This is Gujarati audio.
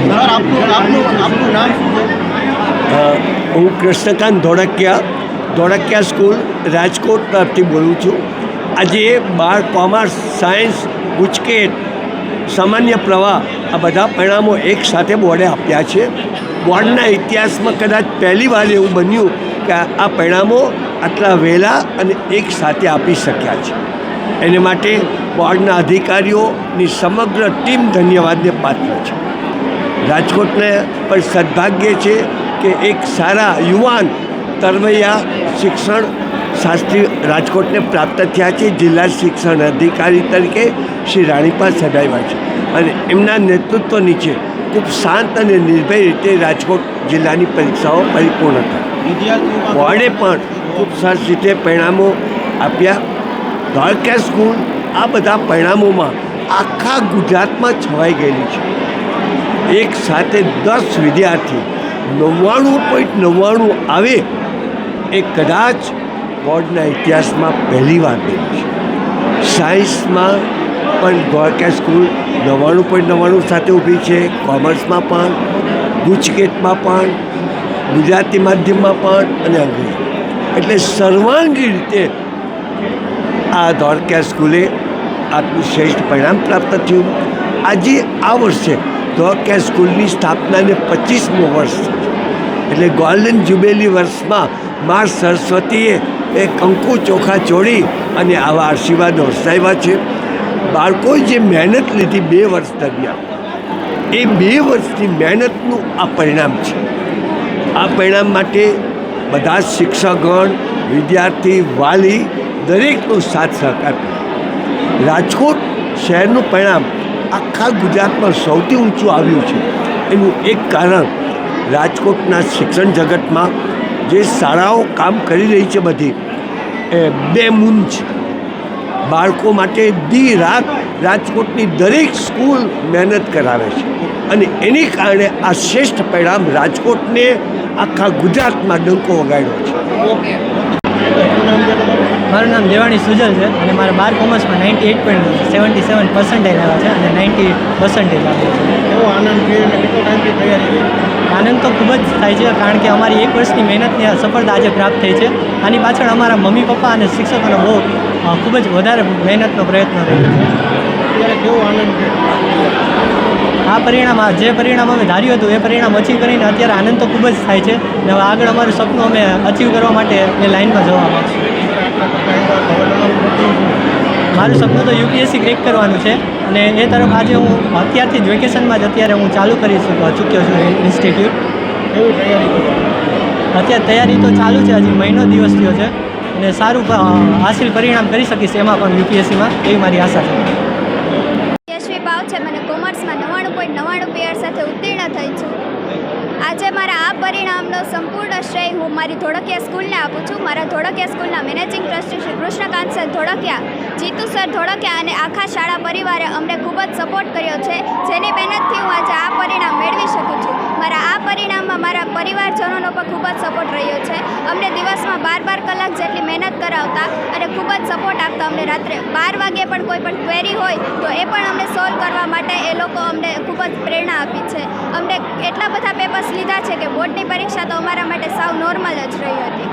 સર આપનું નામ હું કૃષ્ણકાંત ધોળકિયા સ્કૂલ રાજકોટ તરફથી બોલું છું. આજે બાર કોમર્સ, સાયન્સ, ગુજકેટ, સામાન્ય પ્રવાહ આ બધા પરિણામો એક સાથે બોર્ડે આપ્યા છે. બોર્ડના ઇતિહાસમાં કદાચ પહેલી વાર એવું બન્યું કે આ પરિણામો આટલા વહેલા અને એક સાથે આપી શક્યા છે. એને માટે બોર્ડના અધિકારીઓની સમગ્ર ટીમ ધન્યવાદને પાત્ર છે. રાજકોટને પણ સદભાગ્ય છે કે એક સારા યુવાન તરવૈયા શિક્ષણ શાસ્ત્રી રાજકોટને પ્રાપ્ત થયા છે. જિલ્લા શિક્ષણ અધિકારી તરીકે શ્રી રાણીપા સદાવ્યા છે અને એમના નેતૃત્વ નીચે ખૂબ શાંત અને નિર્ભય રીતે રાજકોટ જિલ્લાની પરીક્ષાઓ પરિપૂર્ણ થઈ. બોર્ડે પણ ખૂબ સરસ રીતે પરિણામો આપ્યા. ધોળકિયા સ્કૂલ આ બધા પરિણામોમાં આખા ગુજરાતમાં છવાઈ ગયેલી છે. એક સાથે 10 વિદ્યાર્થી 99.99 આવે એ કદાચ બોર્ડના ઇતિહાસમાં પહેલીવાર બન્યું છે. સાયન્સમાં પણ ધોળકિયા સ્કૂલ 99.99 સાથે ઊભી છે. કોમર્સમાં પણ, ગુજકેટમાં પણ, ગુજરાતી માધ્યમમાં પણ અને અંગ્રેજી, એટલે સર્વાંગી રીતે આ ધોળકિયા સ્કૂલે આટલું શ્રેષ્ઠ પરિણામ પ્રાપ્ત થયું. આજે આ વર્ષે ધોળકિયા સ્કૂલની સ્થાપનાને 25મું વર્ષ છે. એટલે ગોલ્ડન જ્યુબિલી વર્ષમાં મા સરસ્વતીએ એ કંકુ ચોખા ચોળી અને આવા આશીર્વાદ વરસાવ્યા છે. બાળકોએ જે મહેનત લીધી 2 વર્ષ દરમિયાન, એ 2 વર્ષની મહેનતનું આ પરિણામ છે. આ પરિણામ માટે બધા શિક્ષકગણ, વિદ્યાર્થી, વાલી દરેકનો સાથ સહકાર. રાજકોટ શહેરનું પરિણામ આખા ગુજરાતમાં સૌથી ઊંચું આવ્યું છે. એનું એક કારણ રાજકોટના શિક્ષણ જગતમાં જે શાળાઓ કામ કરી રહી છે બધી એ બેમૂન છે. બાળકો માટે દી રાત રાજકોટની દરેક સ્કૂલ મહેનત કરાવે છે અને એની કારણે આ શ્રેષ્ઠ પરિણામ રાજકોટને આખા ગુજરાતમાં ડંકો વગાડ્યો છે. મારું નામ દેવાણી સુજલ છે અને મારા 12 કોમર્સમાં 98.77% આવ્યા છે અને 90% આવ્યા છે. એવો આનંદ છે અને કેટલો ટાઈમથી તૈયારી? આનંદ તો ખૂબ જ થાય છે કારણ કે અમારી 1 વર્ષની મહેનતની સફળતા આજે પ્રાપ્ત થઈ છે. આની પાછળ અમારા મમ્મી પપ્પા અને શિક્ષકોનો બહુ ખૂબ જ વધારે મહેનતનો પ્રયત્ન રહ્યો છે. અત્યારે કેવો આનંદ છે? આ પરિણામ જે પરિણામ અમે ધાર્યું હતું એ પરિણામ અચીવ કરીને અત્યારે આનંદ તો ખૂબ જ થાય છે અને હવે આગળ અમારું સપનું અમે અચીવ કરવા માટે એ લાઈનમાં જવા માગીશું. મારું સપનું તો યુપીએસસી ક્રેક કરવાનું છે અને એ તરફ આજે હું અત્યારથી જ વેકેશનમાં જ અત્યારે હું ચાલુ કરી ચૂક્યો છું ઇન્સ્ટિટ્યૂટ. કેવી તૈયારી કરો? અત્યારે તૈયારી તો ચાલુ છે, હજી મહિનો દિવસ થયો છે અને સારું હાસિલ પરિણામ કરી શકીશ એમાં પણ યુપીએસસીમાં, એવી મારી આશા છે. યશવી ભાવ છે. મને કોમર્સમાં 99.99% સાથે ઉત્તીર્ણ થઈ છું. આજે મારા આ પરિણામનો સંપૂર્ણ શ્રેય હું મારી ધોળકિયા સ્કૂલને આપું છું. મારા ધોળકિયા સ્કૂલના managing trustee Shri Krishnakant sir Dholakia, Jitu sir Dholakia અને આખા શાળા પરિવારે અમને ખૂબ જ સપોર્ટ કર્યો છે, જેની મહેનતથી હું આજે આ પરિણામ મેળવી શકું છું. મારા આ પરિણામમાં મારા પરિવારજનોનો પણ ખૂબ જ સપોર્ટ રહ્યો છે. અમને દિવસમાં 12 કલાક જેટલી મહેનત કરાવતા અને ખૂબ જ સપોર્ટ આપતા. અમને રાત્રે 12 વાગ્યે પણ કોઈ પણ ક્વેરી હોય તો એ પણ અમને સોલ્વ કરવા માટે એ લોકો અમને ખૂબ જ પ્રેરણા આપી છે. અમને એટલા બધા પેપર્સ લીધા છે કે બોર્ડની પરીક્ષા તો અમારા માટે સાવ નોર્મલ જ રહી હતી.